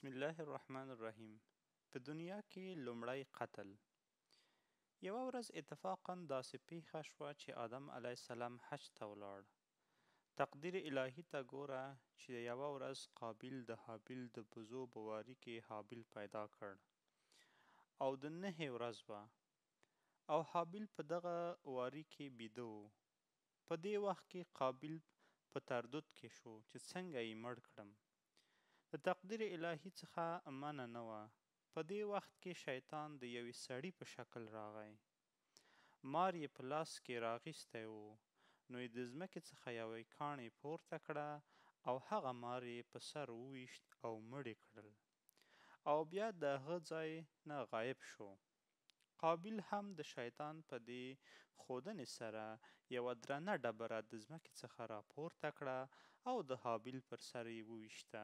بسم الله الرحمن الرحیم. په دنیا کې لومړی قتل. یوه ورځ اتفاقا داسې پیښه شوه چې آدم علیه السلام حج ته ولاړ. تقدیر الهي ته ګوره چې یوه ورځ قابیل د حابیل د بزو په واري کې حابیل پیدا کړ او د نهې ورځ وه او حابیل په دغه واري کې بیده و. په دې وخت کې قابیل په تردد کې شو چې څنګه یې مړ کړم. د تقدیر الهي څخه منع نه وه. په دې وخت کې شیطان د یوې سړي په شکل راغی. مار یې په لاس کې راغیستی و، نو یې د ځمکې څخه یوې کاڼي پورته کړه او هغه مار یې په سر وویشت او مړ یې کړل او بیا د هغه ځای نه غایب شو. قابیل هم د شیطان په دې ښودنې سره یوه درنه ډبره د ځمکې څخه راپورته کړه او د حابیل پر سر یې وویشته.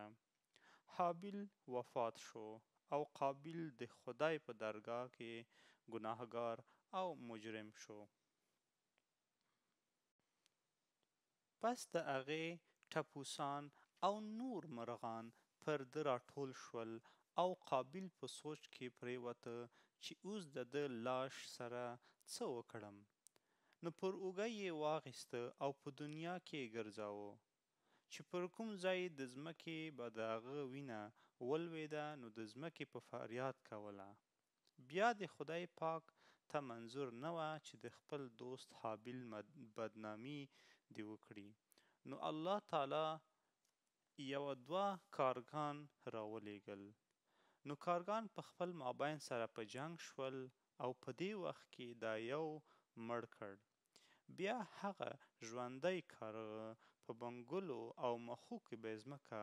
حابیل وفات شو او قابیل د خدای په درګاه کې ګناهګار او مجرم شو. پس د هغې ټپوسان او نور مرغان پر ده راټول شول او قابیل په سوچ کې پرېوته چې اوس د ده لاش سره څه وکړم. نو پر اوږه یې واخیسته او په دنیا کې یې ګرځاوه. چې پر کوم ځای د ځمکې به د هغه وینه ولوېده نو د ځمکې په فریاد کوله. بیا د خدای پاک ته منظور نه وه چې د خپل دوست حابیل بدنامي دې وکړي. نو الله تعالی دوه کارګان راولېږل. نو کارګان په خپل مابین سره په جنګ شول او په دې وخت کې دا یو مړ کړ. بیا هغه ژوندی کارغه په بنګلو او مخو کې به یې ځمکه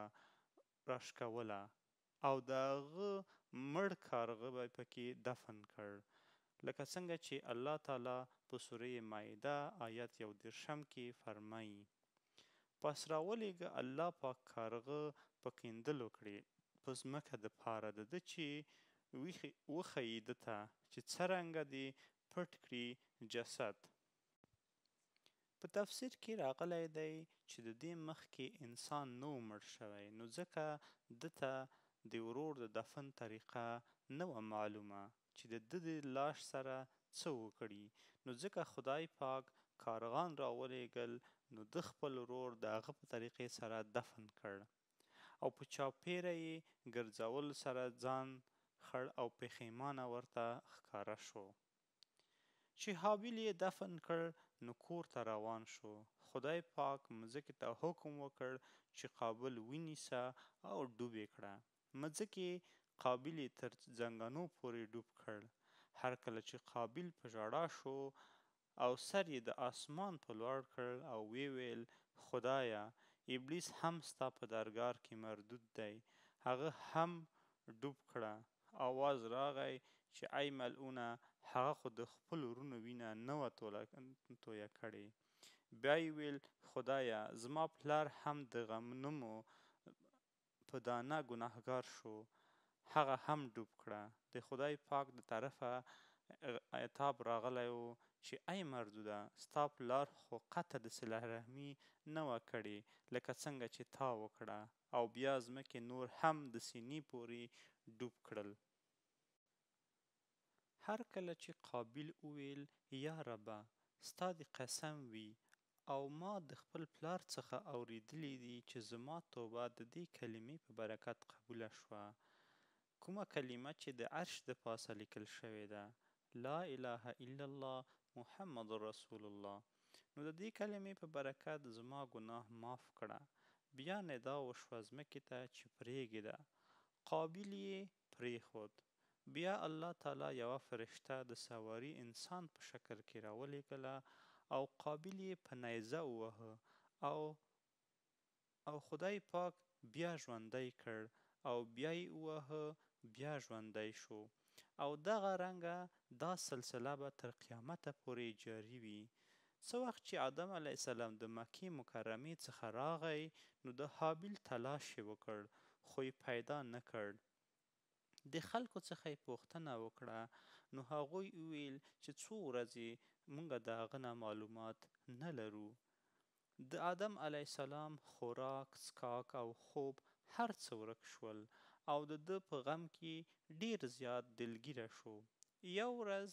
راښکوله او د هغه مړ کارغه به پکې دفن کړ، لکه څنګه چې الله تعالی په سوره مائده آیت 11 کې فرمایي. پس راولېږه الله پاک کارغه په کیندلو کړي په ځمکه دپاره د ده چې وښیي ده ته چې څرنګه دې پټ کړي جسد. په تفسیر کې راغلی دی چې د دې مخکې انسان نه و مړ شوی، نو ځکه ده ته د ورور د دفن طریقه نه وه معلومه چې د ده د لاش سره څه وکړي. نو ځکه خدای پاک کارغان راولېږل، نو ده خپل ورور د هغه په طریقې سره دفن کړ او په چاپېره یې ګرځولو سره ځان خړ او پښیمانه ورته ښکاره شو. چې حابیل یې دفن کړ نو کور ته روان شو. خدای پاک مځکې ته حکم وکړ چې قابیل ونیسه او ډوب یې کړه. مځکې قابیل یې تر زنګنو پورې ډوب کړ. هر کله چې قابیل په ژړا شو او سر یې د اسمان په لوړ کړ او ویې ویل خدایه ابلیس هم ستا په درګاه کې مردود دی، هغه هم ډوب کړه. آواز راغی چې ای ملعونه، هغه خو د خپل ورونو وینه نه وه تویه کړې. بیا یې ویل خدایه زما پلار هم د غنمو په دانه ګناهګار شو، هغه هم ډوب کړه. د خدای پاک د طرفه عتاب راغلی و چې ای مردوده، ستا پلار خو قطع د صله رحمي نه وه کړې لکه څنګه چې تا وکړه، او بیا ځمکې نور هم د سینې پورې ډوب کړل. هر کله چې قابیل وویل یا ربه ستا د قسم وي او ما د خپل پلار څخه اورېدلی دي چې زما توبه د دې کلمې په برکت قبوله شوه، کومه کلمه چې د عرش د پاسه لیکل شوې ده، لا اله الا الله محمد رسول الله، نو د دې کلمې په برکت زما ګناه معاف کړه. بیا ندا وشوه ځمکې ته چې پرېږده. قابیل یې پرېښود. بیا الله تعالی یوه فرشته د سواري انسان په شکل کې راولېږله او قابیل یې په نیزه ووهه او خدای پاک بیا ژوندی کړ او بیا یې ووهه بیا ژوندی شو. او دغه رنګه دا سلسله به تر قیامته پورې جاري وي. څه وخت چې آدم علیه السلام د مکې مکرمې څخه راغی نو د حابیل تلاش یې وکړ خو یې پیدا نه کړ. د خلکو څخه یې پوښتنه وکړه نو هغوی وویل چې څو ورځې موږ د هغه نه معلومات نه لرو. د آدم علیه السلام خوراک، څښاک او خوب هر څه ورک شول او د ده په غم کې ډیر زیات دلګیره شو. یو ورځ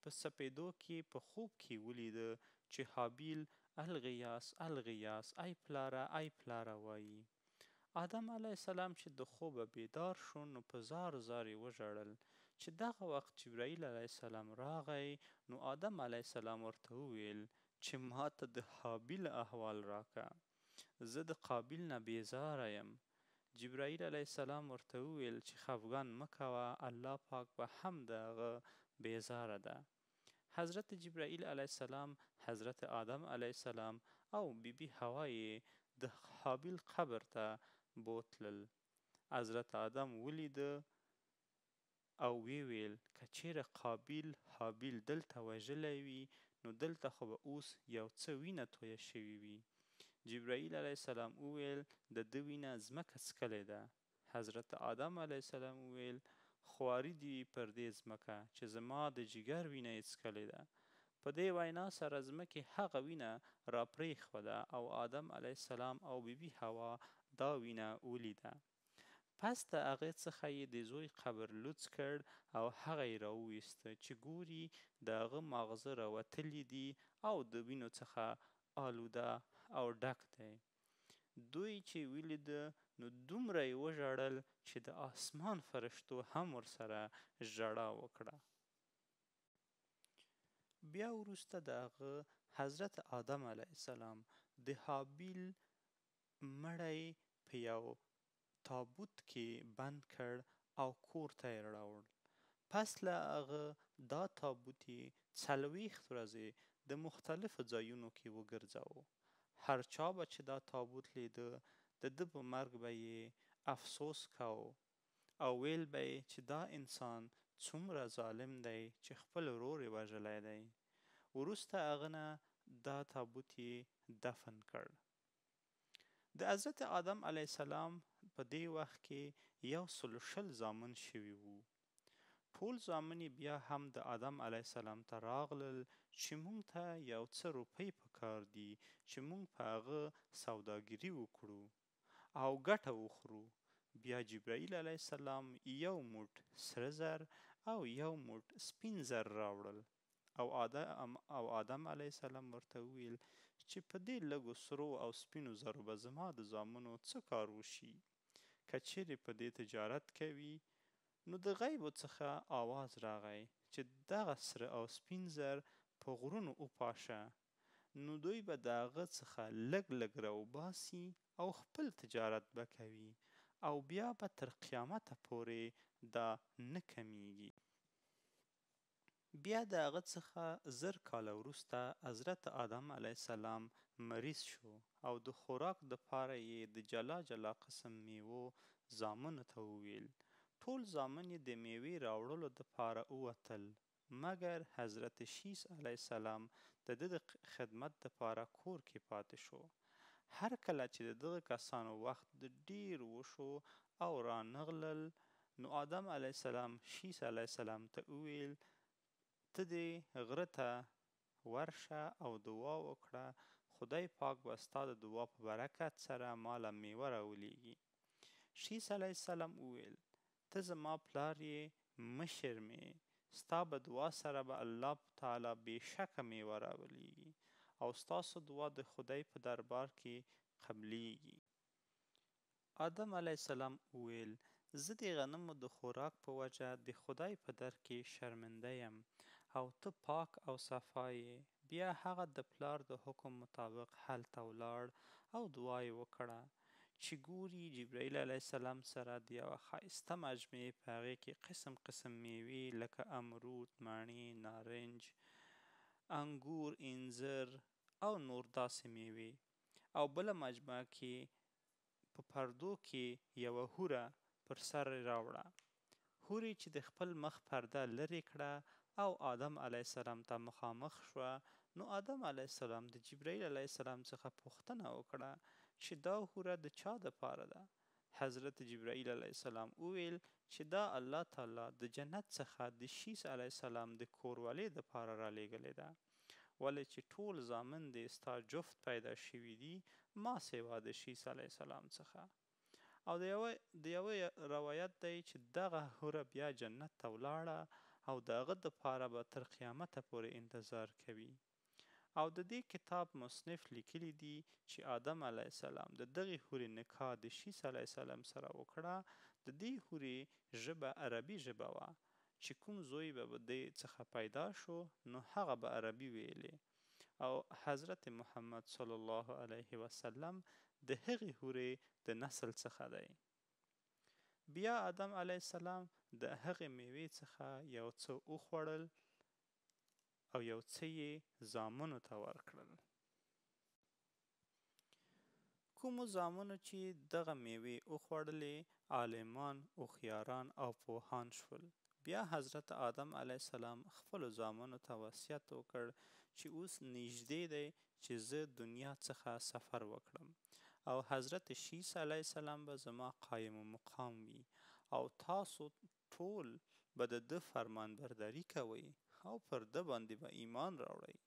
په سپېدو کې په خوب کې ولیده چې حابیل الغیاس الغیاس ای پلاره ای پلاره وایي. آدم علیه السلام چې د خوبه بیدار شو نو په زار زار یې وژړل. چې دغه وخت جبرائیل علیه السلام راغی نو آدم علیه السلام ورته وویل چې ما ته د حابیل احوال راکه، زه د قابیل نه بیزاره یم. جبرائیل علیه السلام ورته وویل چې خفګان مه کوه، الله پاک به هم د هغه بیزاره ده. حضرت جبرائیل علیه السلام، حضرت آدم علیه السلام او بیبي حوا یې د حابیل قبر ته بوتلل. حضرت آدم ولیده او ویل که چیرې قابیل حابیل دلته وژلی وي نو دلته خو به اوس یو څه وینه تویه شوې وي. جبرائیل علیه السلام وویل د ده وینه ځمکه څکلې ده. حضرت آدم علیه السلام وویل خواري دې وي پر دې ځمکه چې زما د جګر وینه یې څکلې ده. په دې وینا سره ځمکې هغه وینه را پرېښوده او آدم علیه السلام او بیبي حوا دا وینه ولیده. پس د هغې څخه یې د زوی قبر لوڅ کړ او هغه یې راوویسته چې ګوري د هغه ماغزه راوتلي دي او د وینو څخه آلوده او ډک دی. دوی چې ولیده نو دومره یې وژړل چې د آسمان فرشتو هم ورسره ژړا وکړه. بیا وروسته د هغه حضرت آدم علیه السلام د حابیل مړی په یو تابوت کې بند کړ او کور ته یې راوړ. پس له هغه دا تابوت یې 40 ورځې د مختلفو ځایونو کې وګرځاوه. هر چا به چې دا تابوت لیده د ده په مرګ به یې افسوس کاوه او ویل به یې چې دا انسان څومره ظالم دی چې خپل ورور یې وژلی دی. وروسته هغه نه دا تابوت یې دفن کړ. د حضرت آدم علیه السلام په دې وخت کې 120 زامن شوي وو. ټول زامن بیا هم د آدم علیه السلام ته راغلل چې مونږ ته یو څه روپۍ پکار دي چې مونږ په هغه سوداګري وکړو او ګټه وخورو. بیا جبرائیل علیه السلام یو موټ سره زر او یو موټ سپین زر راوړل او آدم علیه السلام ورته وویل چې په دې لږو سرو او سپینو زرو به زما د زامنو څه کار وشي. که چیرې په دې تجارت کوي نو د غیبو څخه آواز راغی چې دغه سره او سپین زر په غرونو وپاشه نو دوی به د هغه څخه لږ لږ راوباسي او خپل تجارت به کوي او بیا به تر قیامته پورې دا نه کمیږي. بیا د هغه څخه 1000 کاله وروسته حضرت آدم علیه السلام مریض شو او د خوراک دپاره یې د جلا جلا قسم میوو زامنو ته وویل. ټول زامن یې د میوې راوړلو دپاره ووتل مګر حضرت شیس علیه السلام د ده د خدمت دپاره کور کې پاتې شو. هر کله چې د دغه کسانو وخت ډیر وشو او رانغلل نو آدم علیه السلام شیس علیه السلام ته وویل ته دې غره ته ورشه او دعا وکړه، خدای پاک به ستا د دعا په برکت سره ماله میوه راولیږي. شیس علیه السلام وویل ته زما پلار یې، مشر مې، ستا به دعا سره به الله تعالی بېشکه میوه راولیږي او ستاسو دعا د خدای په دربار کې قبلیږي. آدم علیه السلام وویل زه د غنمو د خوراک په وجه د خدای په در کې شرمنده یم او ته پاک او صفا یې. بیا هغه د پلار د حکم مطابق هلته ولاړ او دعا یې وکړه چې ګوري جبرائیل علیه السلام سره د یوه ښایسته مجموعې په هغې کې قسم قسم میوې لکه امرود، مڼې، نارنج، انګور، انځر او نور داسې میوې او بله مجموعه کې په پردو کې یوه حوره پر سر راوړه. حورې چې د خپل مخ پرده لرې کړه او آدم علیه السلام ته مخامخ شوه نو آدم علیه السلام د جبرائیل علیه السلام څخه پوښتنه وکړه چې دا حوره د چا دپاره ده. حضرت جبرائیل علیه السلام وویل چې دا الله تعالی د جنت څخه د شیس علیه السلام د کورولۍ دپاره رالیږلې ده، ولې چې ټول زامن دې ستا جفت پیدا شوي دي ما سوا د شیس علیه السلام څخه. او د یوه روایت دی چې دغه حوره بیا جنت ته ولاړه او د هغه دپاره به تر قیامته پورې انتظار کوي. او د دې کتاب مصنف لیکلی دي چې آدم علیه السلام د دغې حورې نکاح د شیس علیه السلام سره وکړه. د دې حورې ژبه عربي ژبه وه چې کوم زوی به دې څخه پیدا شو نو هغه به عربي ویلې. او حضرت محمد صلی الله علیه وسلم د هغې حورې د نسل څخه دی. بیا آدم علیه السلام د هغې میوې څخه یو څه وخوړل او یو څه یې زامنو ته ورکړل. کومو زامنو چې دغه میوې وخوړلې عالمان، هوښیاران او پوهان شول. بیا حضرت آدم علیه السلام خپلو زامنو ته وصیت وکړ چې اوس نږدې دی چې زه دنیا څخه سفر وکړم او حضرت شیس علیه السلام به زما قایم مقام وي او تاسو ټول به د ده فرمانبرداري کوئ او پر ده باندې به ایمان راوړئ.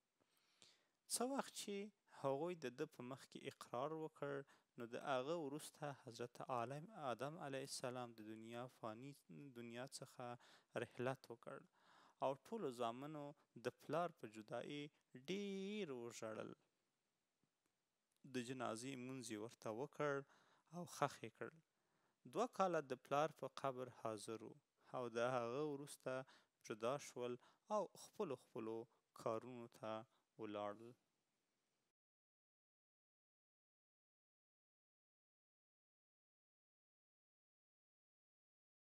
څه وخت چې هغوی د ده په مخ کې اقرار وکړ نو د هغه وروسته حضرت آدم علیه السلام د فاني دنیا څخه رحلت وکړ او ټولو زامنو د پلار په جدایۍ ډېر وژړل. د جنازې لمونځ یې ورته وکړ او ښخ یې کړ. 2 کاله د پلار په قبر حاضر و او د هغه وروسته جدا شول او خپلو کارونو ته ولاړل.